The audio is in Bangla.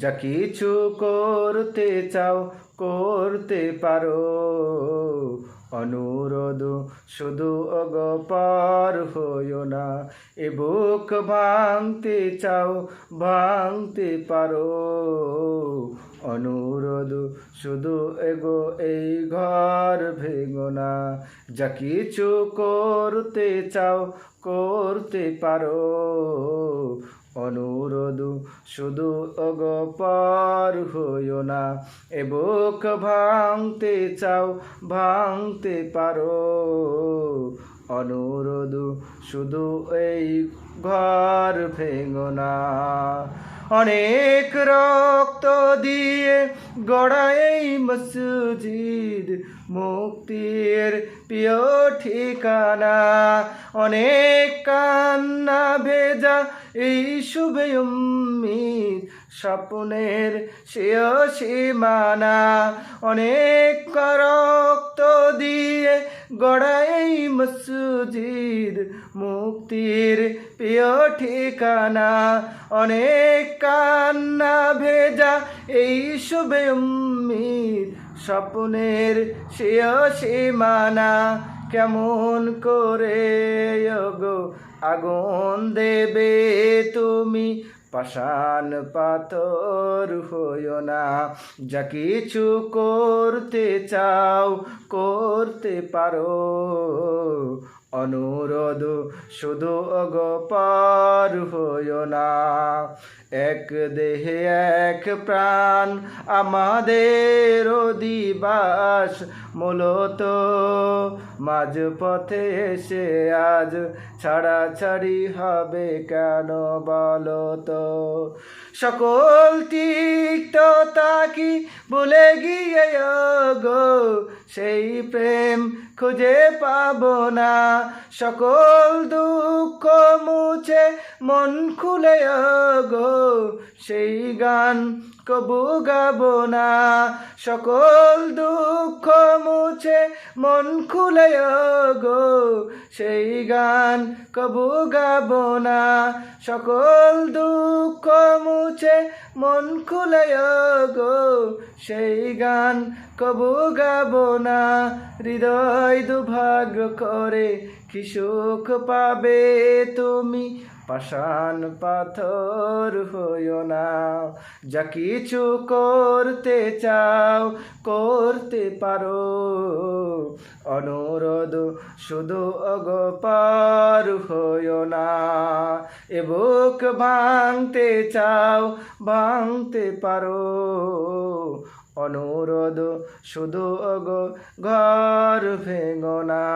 যা কিছু করতে চাও করতে পারো, অনুরোধ শুধু অগপার হইও না। এ বুক ভাঙতে চাও ভাঙতে পারো, অনুরোধ শুধু এগো এই ঘর ভেঙো না। যা কিছু করতে চাও করতে পারো, অনুরোধ শুধু অগপার হইও না। এ বুক ভাঙতে চাও ভাঙতে পারো, অনুরোধ শুধু এই ঘর ভেঙো না। অনেক রক্ত দিয়ে গড়া এই মসজিদ মুক্তির প্রিয় ঠিকানা, অনেক কান্না ভেজা এই শুভে উম্মিদ স্বপ্নের শেয় সীমানা। অনেক রক্ত দিয়ে গড়া এই মসজিদ মুক্তির প্রিয় ঠিকানা, অনেক কান্না ভেজা এই শুভে উম্মিদ স্বপ্নের শেয় সীমানা। কেমন করে গো আগুন দেবে তুমি, পাষাণ পাথর হইও না। যা কিছু করতে চাও করতে পারো, অনুরোধ শুধু অগপার হইও না। এক দেহে এক প্রাণ আমাদের অধিবাস, মূলত মাঝ পথে এসে আজ ছাড়াছাড়ি হবে কেন বলো তো? সকল তিক্ততা কি ভুলে গিয়ে গো সেই প্রেম খুঁজে পাবো না। সকল দুঃখ মুছে মন খুলে গো সেই গান কবু গাবো না। সকল দুঃখ মুছে মন খুলে গো সেই গান কবু গাবো না। সকল দুঃখ মুছে মন খুলে গো সেই গান কবু গাবো না। হৃদয় দুর্ভাগ্য করে কি সুখ পাবে তুমি, পাষাণ পাথর হইও না। যা কিছু করতে চাও করতে পারো, অনুরোধ শুধু অগপার হইও না। এ বুক ভাঙতে চাও ভাঙতে পারো, অনুরোধ শুধু ঘর ভেঙো না।